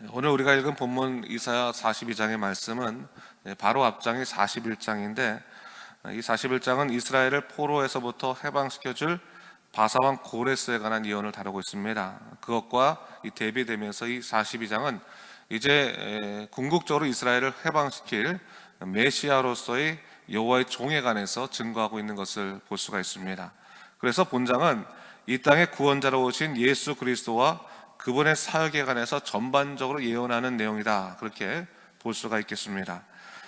오늘 우리가 읽은 본문 이사야 42장의 말씀은 바로 앞장이 41장인데, 이 41장은 이스라엘을 포로에서부터 해방시켜줄 바사왕 고레스에 관한 예언을 다루고 있습니다. 그것과 대비되면서 이 42장은 이제 궁극적으로 이스라엘을 해방시킬 메시아로서의 여호와의 종에 관해서 증거하고 있는 것을 볼 수가 있습니다. 그래서 본장은 이 땅의 구원자로 오신 예수 그리스도와 그분의 사역에 관해서 전반적으로 예언하는 내용이다, 그렇게 볼 수가 있겠습니다.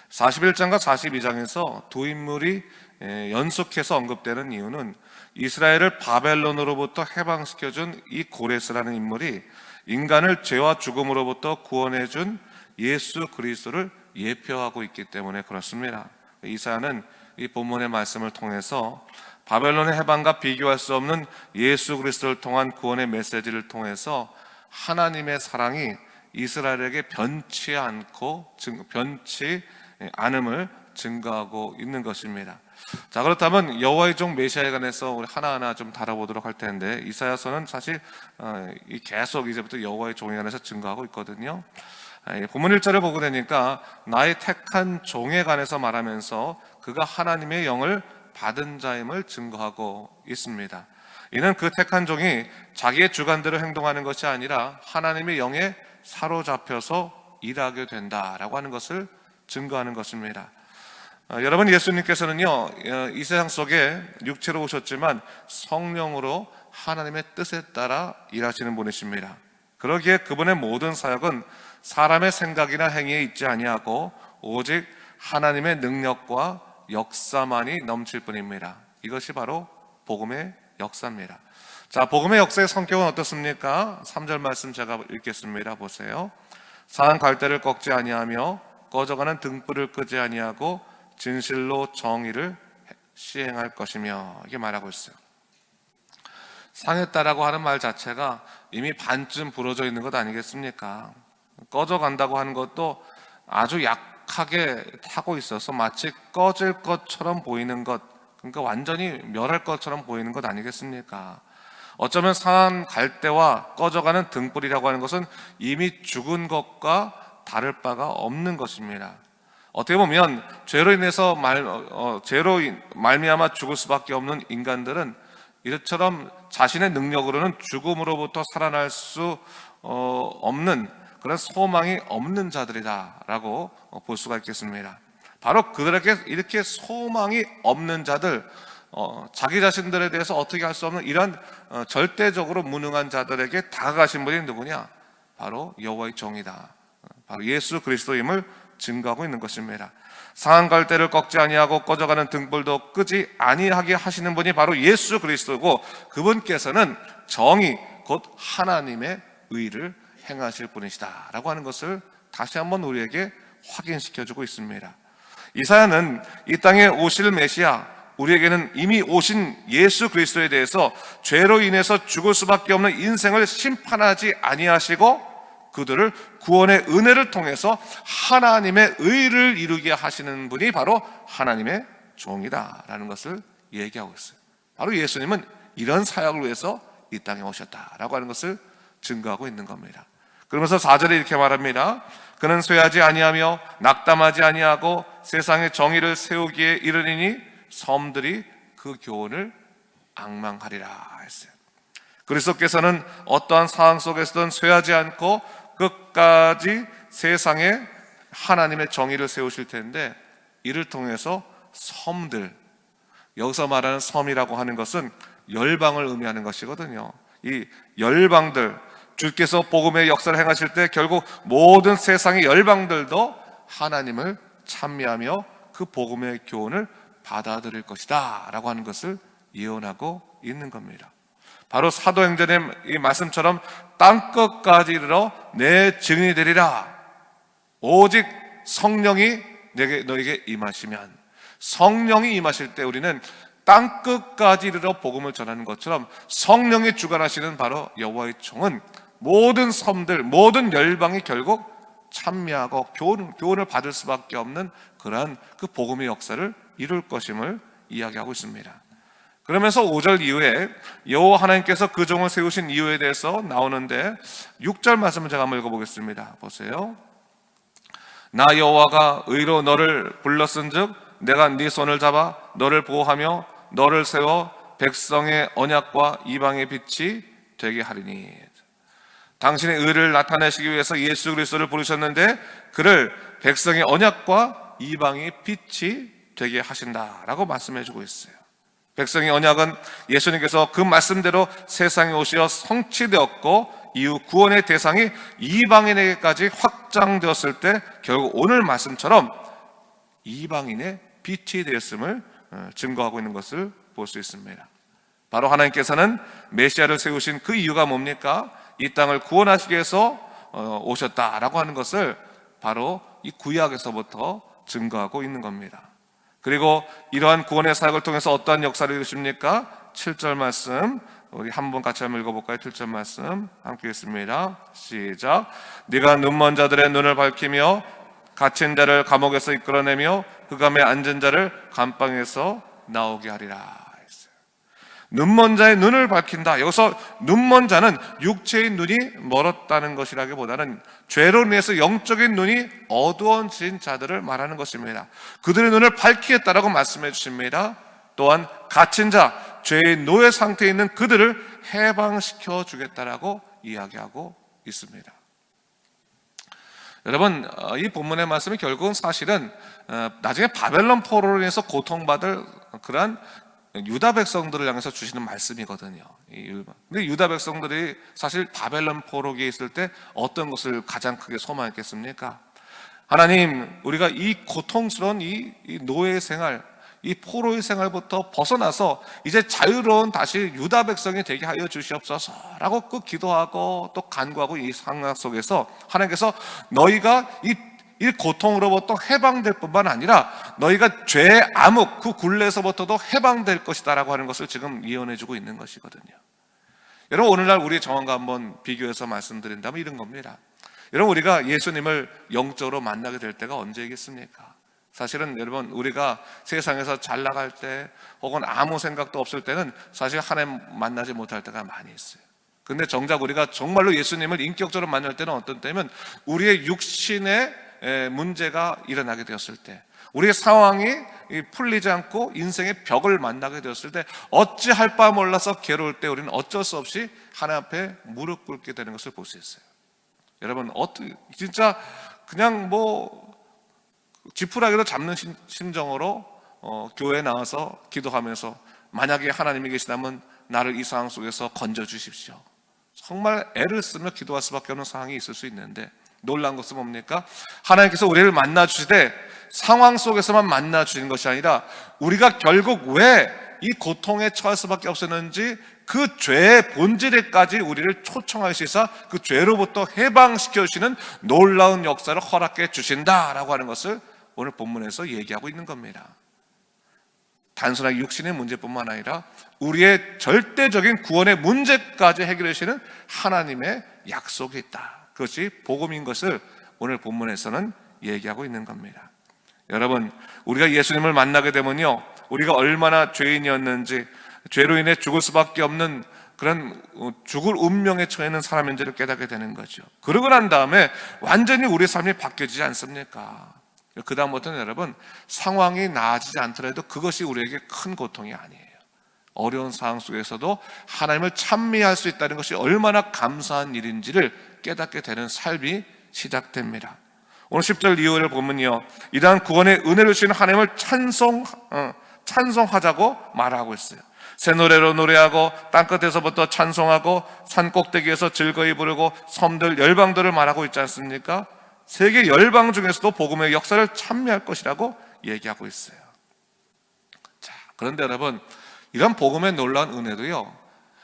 41장과 42장에서 두 인물이 연속해서 언급되는 이유는 이스라엘을 바벨론으로부터 해방시켜준 이 고레스라는 인물이 인간을 죄와 죽음으로부터 구원해준 예수 그리스도를 예표하고 있기 때문에 그렇습니다. 이사야는 이 본문의 말씀을 통해서 바벨론의 해방과 비교할 수 없는 예수 그리스도를 통한 구원의 메시지를 통해서 하나님의 사랑이 이스라엘에게 변치 않음을 증거하고 있는 것입니다. 자, 그렇다면 여호와의 종 메시아에 관해서 우리 하나하나 좀 다뤄보도록 할 텐데, 이사야서는 사실 계속 이제부터 여호와의 종에 관해서 증거하고 있거든요. 본문 1절을 보게 되니까 나의 택한 종에 관해서 말하면서 그가 하나님의 영을 받은 자임을 증거하고 있습니다. 이는 그 택한 종이 자기의 주관대로 행동하는 것이 아니라 하나님의 영에 사로잡혀서 일하게 된다라고 하는 것을 증거하는 것입니다. 여러분, 예수님께서는요, 이 세상 속에 육체로 오셨지만 성령으로 하나님의 뜻에 따라 일하시는 분이십니다. 그러기에 그분의 모든 사역은 사람의 생각이나 행위에 있지 아니하고 오직 하나님의 능력과 역사만이 넘칠 뿐입니다. 이것이 바로 복음의 역사입니다. 자, 복음의 역사의 성격은 어떻습니까? 3절 말씀 제가 읽겠습니다. 보세요. 상한 갈대를 꺾지 아니하며 꺼져가는 등불을 끄지 아니하고 진실로 정의를 시행할 것이며, 이게 말하고 있어요. 상했다라고 하는 말 자체가 이미 반쯤 부러져 있는 것 아니겠습니까? 꺼져간다고 하는 것도 아주 약하게 타고 있어서 마치 꺼질 것처럼 보이는 것, 그러니까 완전히 멸할 것처럼 보이는 것 아니겠습니까? 어쩌면 상한 갈대와 꺼져가는 등불이라고 하는 것은 이미 죽은 것과 다를 바가 없는 것입니다. 어떻게 보면 죄로 말미암아 죽을 수밖에 없는 인간들은 이처럼 자신의 능력으로는 죽음으로부터 살아날 수 없는 그런 소망이 없는 자들이다라고 볼 수가 있겠습니다. 바로 그들에게 이렇게 소망이 없는 자들, 자기 자신들에 대해서 어떻게 할 수 없는 이런 절대적으로 무능한 자들에게 다가가신 분이 누구냐? 바로 여호와의 종이다, 바로 예수 그리스도임을 증거하고 있는 것입니다. 상한 갈대를 꺾지 아니하고 꺼져가는 등불도 끄지 아니하게 하시는 분이 바로 예수 그리스도고, 그분께서는 정의 곧 하나님의 의를 행하실 분이시다 라고 하는 것을 다시 한번 우리에게 확인시켜주고 있습니다. 이사야는 이 땅에 오실 메시아, 우리에게는 이미 오신 예수 그리스도에 대해서 죄로 인해서 죽을 수밖에 없는 인생을 심판하지 아니하시고 그들을 구원의 은혜를 통해서 하나님의 의를 이루게 하시는 분이 바로 하나님의 종이다라는 것을 얘기하고 있어요. 바로 예수님은 이런 사역을 위해서 이 땅에 오셨다라고 하는 것을 증거하고 있는 겁니다. 그러면서 4절에 이렇게 말합니다. 그는 쇠하지 아니하며 낙담하지 아니하고 세상의 정의를 세우기에 이르리니 섬들이 그 교훈을 앙망하리라 했어요. 그리스도께서는 어떠한 상황 속에서든 쇠하지 않고 끝까지 세상에 하나님의 정의를 세우실 텐데, 이를 통해서 섬들, 여기서 말하는 섬이라고 하는 것은 열방을 의미하는 것이거든요. 이 열방들, 주께서 복음의 역사를 행하실 때 결국 모든 세상의 열방들도 하나님을 찬미하며 그 복음의 교훈을 받아들일 것이다 라고 하는 것을 예언하고 있는 겁니다. 바로 사도행전의 이 말씀처럼 땅끝까지 이르러 내 증인이 되리라. 오직 성령이 너에게 임하시면, 성령이 임하실 때 우리는 땅끝까지 이르러 복음을 전하는 것처럼 성령이 주관하시는 바로 여호와의 종은 모든 섬들, 모든 열방이 결국 찬미하고 교훈을 받을 수밖에 없는 그러한 그 복음의 역사를 이룰 것임을 이야기하고 있습니다. 그러면서 5절 이후에 여호와 하나님께서 그 종을 세우신 이유에 대해서 나오는데 6절 말씀을 제가 한번 읽어보겠습니다. 보세요. 나 여호와가 의로 너를 불렀은즉 내가 네 손을 잡아 너를 보호하며 너를 세워 백성의 언약과 이방의 빛이 되게 하리니. 당신의 의를 나타내시기 위해서 예수 그리스도를 부르셨는데 그를 백성의 언약과 이방의 빛이 되게 하신다라고 말씀해 주고 있어요. 백성의 언약은 예수님께서 그 말씀대로 세상에 오시어 성취되었고 이후 구원의 대상이 이방인에게까지 확장되었을 때 결국 오늘 말씀처럼 이방인의 빛이 되었음을 증거하고 있는 것을 볼 수 있습니다. 바로 하나님께서는 메시아를 세우신 그 이유가 뭡니까? 이 땅을 구원하시기 위해서 오셨다라고 하는 것을 바로 이 구약에서부터 증거하고 있는 겁니다. 그리고 이러한 구원의 사역을 통해서 어떠한 역사를 이루십니까? 7절 말씀 우리 한번 같이 한번 읽어볼까요? 7절 말씀 함께 읽습니다. 시작. 네가 눈먼 자들의 눈을 밝히며 갇힌 자를 감옥에서 이끌어내며 흑암에 앉은 자를 감방에서 나오게 하리라. 눈먼 자의 눈을 밝힌다. 여기서 눈먼 자는 육체의 눈이 멀었다는 것이라기보다는 죄로 인해서 영적인 눈이 어두워진 자들을 말하는 것입니다. 그들의 눈을 밝히겠다라고 말씀해 주십니다. 또한 갇힌 자, 죄의 노예 상태에 있는 그들을 해방시켜 주겠다라고 이야기하고 있습니다. 여러분, 이 본문의 말씀이 결국은 사실은 나중에 바벨론 포로로 인해서 고통받을 그러한 유다 백성들을 향해서 주시는 말씀이거든요. 근데 유다 백성들이 사실 바벨론 포로기에 있을 때 어떤 것을 가장 크게 소망했겠습니까? 하나님, 우리가 이 고통스러운 이 노예 생활, 이 포로의 생활부터 벗어나서 이제 자유로운 다시 유다 백성이 되게 하여 주시옵소서라고 그 기도하고 또 간구하고 이 상황 속에서 하나님께서 너희가 이 고통으로부터 해방될 뿐만 아니라 너희가 죄의 암흑 그 굴레에서부터도 해방될 것이다 라고 하는 것을 지금 예언해주고 있는 것이거든요. 여러분, 오늘날 우리의 정황과 한번 비교해서 말씀드린다면 이런 겁니다. 여러분, 우리가 예수님을 영적으로 만나게 될 때가 언제이겠습니까? 사실은 여러분, 우리가 세상에서 잘 나갈 때 혹은 아무 생각도 없을 때는 사실 하나님 만나지 못할 때가 많이 있어요. 근데 정작 우리가 정말로 예수님을 인격적으로 만날 때는 어떤 때면 우리의 육신의 문제가 일어나게 되었을 때, 우리의 상황이 풀리지 않고 인생의 벽을 만나게 되었을 때, 어찌할 바 몰라서 괴로울 때 우리는 어쩔 수 없이 하나님 앞에 무릎 꿇게 되는 것을 볼 수 있어요. 여러분, 진짜 그냥 지푸라기로 잡는 심정으로 교회에 나와서 기도하면서 만약에 하나님이 계시다면 나를 이 상황 속에서 건져 주십시오. 정말 애를 쓰며 기도할 수밖에 없는 상황이 있을 수 있는데, 놀라운 것은 뭡니까? 하나님께서 우리를 만나 주시되 상황 속에서만 만나 주시는 것이 아니라 우리가 결국 왜 이 고통에 처할 수밖에 없었는지 그 죄의 본질에까지 우리를 초청하시사 그 죄로부터 해방시켜 주시는 놀라운 역사를 허락해 주신다라고 하는 것을 오늘 본문에서 얘기하고 있는 겁니다. 단순하게 육신의 문제뿐만 아니라 우리의 절대적인 구원의 문제까지 해결해 주시는 하나님의 약속이 있다. 그것이 복음인 것을 오늘 본문에서는 얘기하고 있는 겁니다. 여러분, 우리가 예수님을 만나게 되면요, 우리가 얼마나 죄인이었는지, 죄로 인해 죽을 수밖에 없는 그런 죽을 운명에 처해 있는 사람인지를 깨닫게 되는 거죠. 그러고 난 다음에 완전히 우리의 삶이 바뀌어지지 않습니까? 그 다음부터는 여러분, 상황이 나아지지 않더라도 그것이 우리에게 큰 고통이 아니에요. 어려운 상황 속에서도 하나님을 찬미할 수 있다는 것이 얼마나 감사한 일인지를 깨닫게 되는 삶이 시작됩니다. 오늘 10절 이후를 보면요, 이러한 구원의 은혜를 주신 하나님을 찬송하자고 말하고 있어요. 새 노래로 노래하고 땅끝에서부터 찬송하고 산꼭대기에서 즐거이 부르고 섬들 열방들을 말하고 있지 않습니까? 세계 열방 중에서도 복음의 역사를 찬미할 것이라고 얘기하고 있어요. 자, 그런데 여러분, 이런 복음의 놀라운 은혜도요,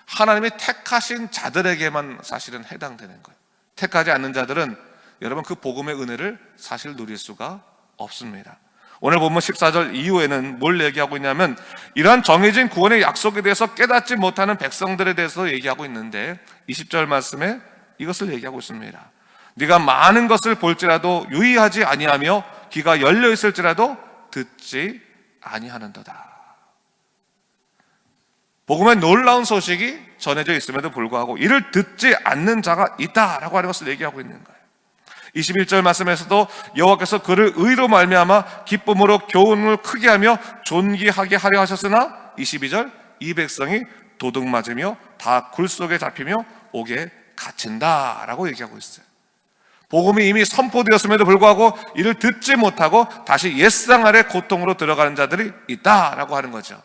하나님이 택하신 자들에게만 사실은 해당되는 거예요. 택하지 않는 자들은 여러분 그 복음의 은혜를 사실 누릴 수가 없습니다. 오늘 보면 14절 이후에는 뭘 얘기하고 있냐면, 이러한 정해진 구원의 약속에 대해서 깨닫지 못하는 백성들에 대해서 얘기하고 있는데 20절 말씀에 이것을 얘기하고 있습니다. 네가 많은 것을 볼지라도 유의하지 아니하며 귀가 열려 있을지라도 듣지 아니하는도다. 복음의 놀라운 소식이 전해져 있음에도 불구하고 이를 듣지 않는 자가 있다라고 하는 것을 얘기하고 있는 거예요. 21절 말씀에서도 여호와께서 그를 의로 말미암아 기쁨으로 교훈을 크게 하며 존귀하게 하려 하셨으나 22절 이 백성이 도둑 맞으며 다 굴 속에 잡히며 옥에 갇힌다라고 얘기하고 있어요. 복음이 이미 선포되었음에도 불구하고 이를 듣지 못하고 다시 옛상 아래 고통으로 들어가는 자들이 있다라고 하는 거죠.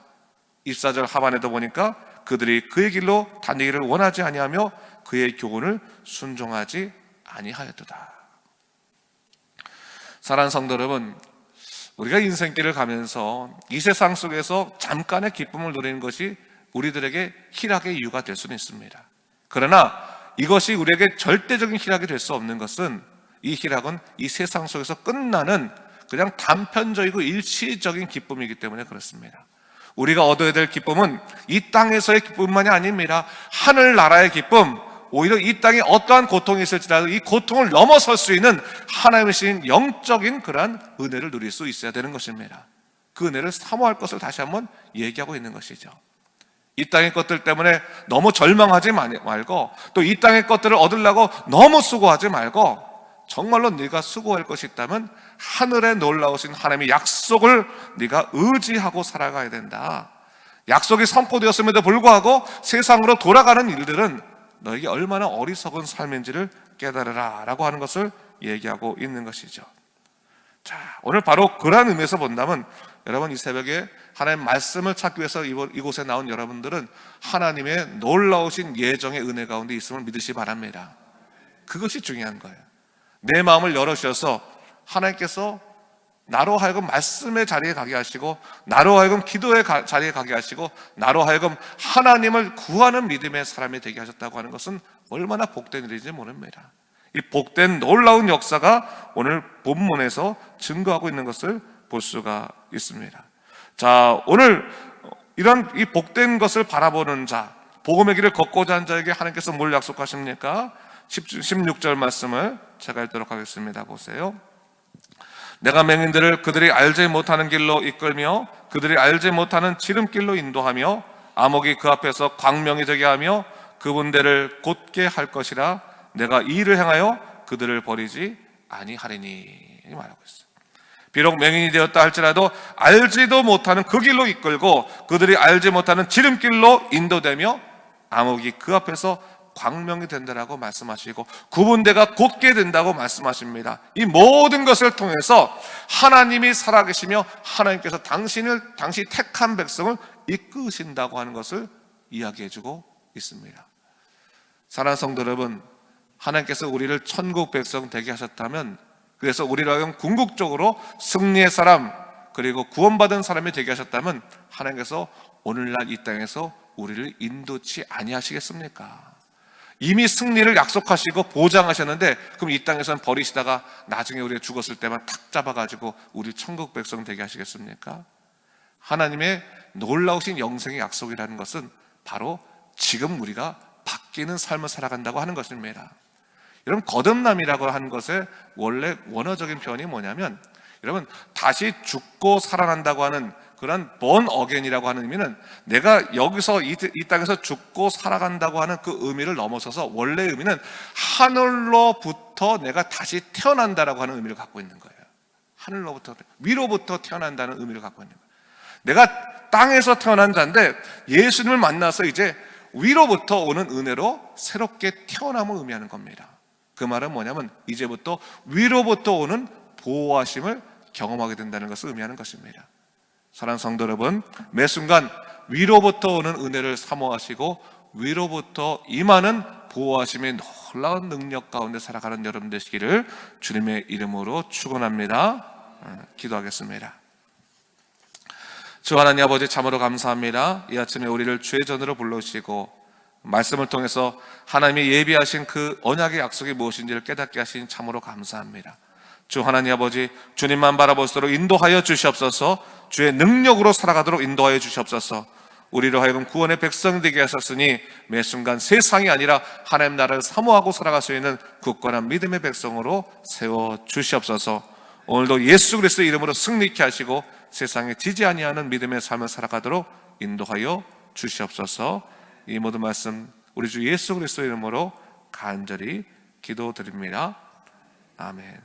24절 하반에도 보니까 그들이 그의 길로 다니기를 원하지 아니하며 그의 교훈을 순종하지 아니하였도다. 사랑하는 성도 여러분, 우리가 인생길을 가면서 이 세상 속에서 잠깐의 기쁨을 누리는 것이 우리들에게 희락의 이유가 될 수는 있습니다. 그러나 이것이 우리에게 절대적인 희락이 될 수 없는 것은 이 희락은 이 세상 속에서 끝나는 그냥 단편적이고 일시적인 기쁨이기 때문에 그렇습니다. 우리가 얻어야 될 기쁨은 이 땅에서의 기쁨만이 아닙니다. 하늘나라의 기쁨, 오히려 이 땅에 어떠한 고통이 있을지라도 이 고통을 넘어설 수 있는 하나님의 신 영적인 그러한 은혜를 누릴 수 있어야 되는 것입니다. 그 은혜를 사모할 것을 다시 한번 얘기하고 있는 것이죠. 이 땅의 것들 때문에 너무 절망하지 말고 또 이 땅의 것들을 얻으려고 너무 수고하지 말고 정말로 네가 수고할 것이 있다면 하늘에 놀라우신 하나님의 약속을 네가 의지하고 살아가야 된다. 약속이 선포되었음에도 불구하고 세상으로 돌아가는 일들은 너에게 얼마나 어리석은 삶인지를 깨달으라 라고 하는 것을 얘기하고 있는 것이죠. 자, 오늘 바로 그러한 의미에서 본다면 여러분 이 새벽에 하나님의 말씀을 찾기 위해서 이곳에 나온 여러분들은 하나님의 놀라우신 예정의 은혜 가운데 있음을 믿으시기 바랍니다. 그것이 중요한 거예요. 내 마음을 열어주셔서 하나님께서 나로 하여금 말씀의 자리에 가게 하시고 나로 하여금 기도의 자리에 가게 하시고 나로 하여금 하나님을 구하는 믿음의 사람이 되게 하셨다고 하는 것은 얼마나 복된 일인지 모릅니다. 이 복된 놀라운 역사가 오늘 본문에서 증거하고 있는 것을 볼 수가 있습니다. 자, 오늘 이런 이 복된 것을 바라보는 자, 복음의 길을 걷고자 하는 자에게 하나님께서 뭘 약속하십니까? 16절 말씀을 제가 읽도록 하겠습니다. 보세요. 내가 맹인들을 그들이 알지 못하는 길로 이끌며 그들이 알지 못하는 지름길로 인도하며 암흑이 그 앞에서 광명이 되게 하며 그분들을 곧게 할 것이라. 내가 이 일을 행하여 그들을 버리지 아니하리니 말하고 있어요. 비록 맹인이 되었다 할지라도 알지도 못하는 그 길로 이끌고 그들이 알지 못하는 지름길로 인도되며 암흑이 그 앞에서 광명이 된다라고 말씀하시고 구분대가 곧게 된다고 말씀하십니다. 이 모든 것을 통해서 하나님이 살아계시며 하나님께서 당시 택한 백성을 이끄신다고 하는 것을 이야기해주고 있습니다. 사랑하는 성도 여러분, 하나님께서 우리를 천국 백성 되게 하셨다면, 그래서 우리를 하여금 궁극적으로 승리의 사람 그리고 구원받은 사람이 되게 하셨다면 하나님께서 오늘날 이 땅에서 우리를 인도치 아니하시겠습니까? 이미 승리를 약속하시고 보장하셨는데 그럼 이 땅에서는 버리시다가 나중에 우리가 죽었을 때만 탁 잡아가지고 우리 천국 백성 되게 하시겠습니까? 하나님의 놀라우신 영생의 약속이라는 것은 바로 지금 우리가 바뀌는 삶을 살아간다고 하는 것입니다. 여러분, 거듭남이라고 하는 것의 원래 원어적인 표현이 뭐냐면, 여러분, 다시 죽고 살아난다고 하는 그런 born again이라고 하는 의미는 내가 여기서 이 땅에서 죽고 살아간다고 하는 그 의미를 넘어서서 원래 의미는 하늘로부터 내가 다시 태어난다라고 하는 의미를 갖고 있는 거예요. 하늘로부터, 위로부터 태어난다는 의미를 갖고 있는 거예요. 내가 땅에서 태어난 자인데 예수님을 만나서 이제 위로부터 오는 은혜로 새롭게 태어남을 의미하는 겁니다. 그 말은 뭐냐면 이제부터 위로부터 오는 보호하심을 경험하게 된다는 것을 의미하는 것입니다. 사랑하는 성도 여러분, 매 순간 위로부터 오는 은혜를 사모하시고 위로부터 임하는 보호하심의 놀라운 능력 가운데 살아가는 여러분 되시기를 주님의 이름으로 축원합니다. 기도하겠습니다. 주 하나님 아버지, 참으로 감사합니다. 이 아침에 우리를 주의 전으로 불러주시고 말씀을 통해서 하나님이 예비하신 그 언약의 약속이 무엇인지를 깨닫게 하신 참으로 감사합니다. 주 하나님 아버지, 주님만 바라볼 수 있도록 인도하여 주시옵소서. 주의 능력으로 살아가도록 인도하여 주시옵소서. 우리로 하여금 구원의 백성이 되게 하셨으니 매 순간 세상이 아니라 하나님 나라를 사모하고 살아갈 수 있는 굳건한 믿음의 백성으로 세워 주시옵소서. 오늘도 예수 그리스도의 이름으로 승리케 하시고 세상에 지지 아니하는 믿음의 삶을 살아가도록 인도하여 주시옵소서. 이 모든 말씀 우리 주 예수 그리스도의 이름으로 간절히 기도드립니다. 아멘.